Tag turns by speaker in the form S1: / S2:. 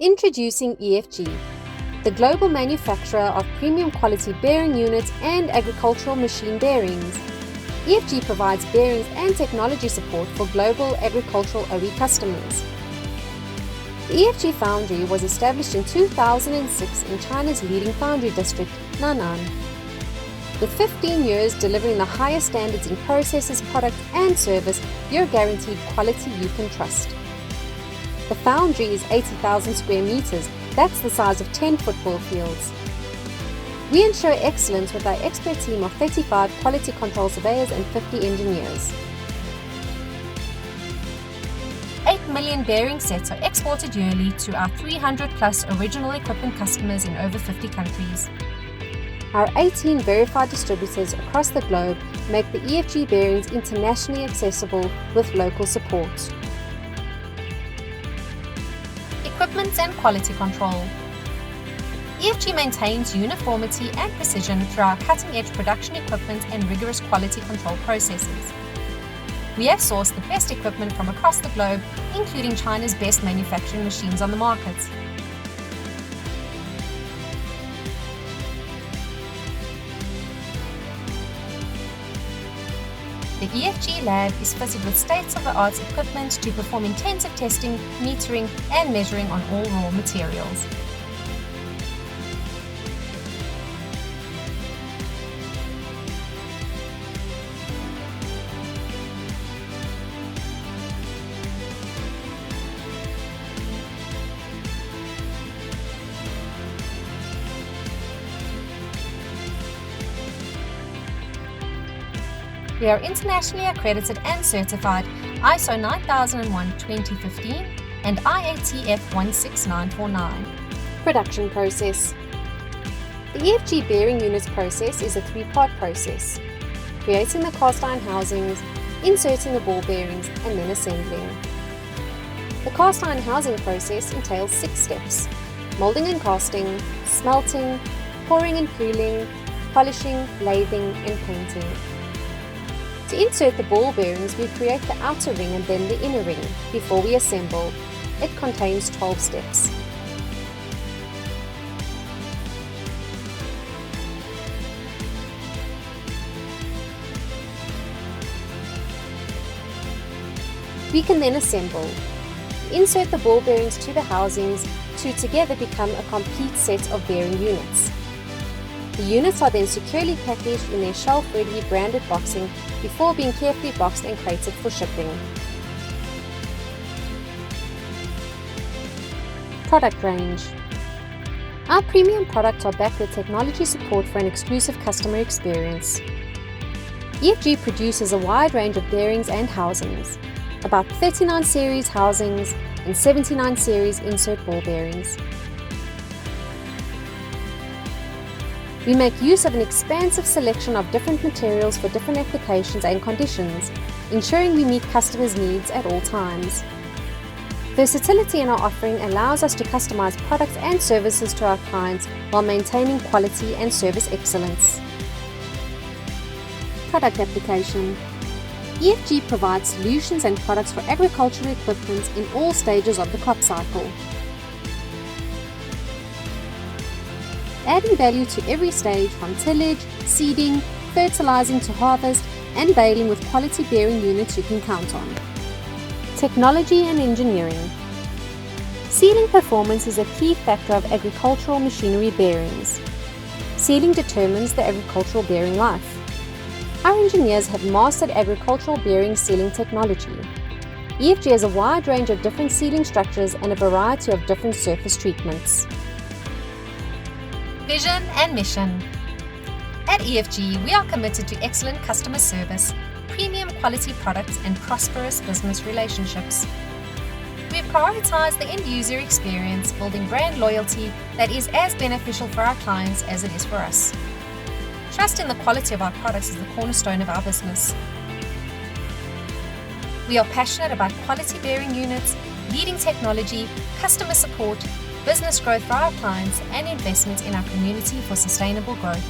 S1: Introducing EFG, the global manufacturer of premium quality bearing units and agricultural machine bearings. EFG provides bearings and technology support for global agricultural OE customers. The EFG foundry was established in 2006 in China's leading foundry district, Nan'an. With 15 years delivering the highest standards in processes, product and service, you're guaranteed quality you can trust. The foundry is 80,000 square meters. That's the size of 10 football fields. We ensure excellence with our expert team of 35 quality control surveyors and 50 engineers. 8 million bearing sets are exported yearly to our 300 plus original equipment customers in over 50 countries. Our 18 verified distributors across the globe make the EFG bearings internationally accessible with local support. Equipment and quality control. EFG maintains uniformity and precision through our cutting-edge production equipment and rigorous quality control processes. We have sourced the best equipment from across the globe, including China's best manufacturing machines on the market. The EFG lab is fitted with state-of-the-art equipment to perform intensive testing, metering, and measuring on all raw materials. We are internationally accredited and certified ISO 9001:2015 and IATF 16949. Production process. The EFG bearing units process is a three-part process: creating the cast iron housings, inserting the ball bearings, and then assembling. The cast iron housing process entails 6 steps: molding and casting, smelting, pouring and cooling, polishing, lathing, and painting. To insert the ball bearings, we create the outer ring and then the inner ring before we assemble. It contains 12 steps. We can then assemble. Insert the ball bearings to the housings to together become a complete set of bearing units. The units are then securely packaged in their shelf-ready branded boxing before being carefully boxed and crated for shipping. Product range. Our premium products are backed with technology support for an exclusive customer experience. EFG produces a wide range of bearings and housings, about 39 series housings and 79 series insert ball bearings. We make use of an expansive selection of different materials for different applications and conditions, ensuring we meet customers' needs at all times. Versatility in our offering allows us to customize products and services to our clients while maintaining quality and service excellence. Product application. EFG provides solutions and products for agricultural equipment in all stages of the crop cycle, adding value to every stage from tillage, seeding, fertilizing to harvest, and baling with quality bearing units you can count on. Technology and engineering. Sealing performance is a key factor of agricultural machinery bearings. Sealing determines the agricultural bearing life. Our engineers have mastered agricultural bearing sealing technology. EFG has a wide range of different sealing structures and a variety of different surface treatments. Vision and mission. At EFG, we are committed to excellent customer service, premium quality products, and prosperous business relationships. We prioritize the end-user experience, building brand loyalty that is as beneficial for our clients as it is for us. Trust in the quality of our products is the cornerstone of our business. We are passionate about quality bearing units, leading technology, customer support, business growth for our clients, and investment in our community for sustainable growth.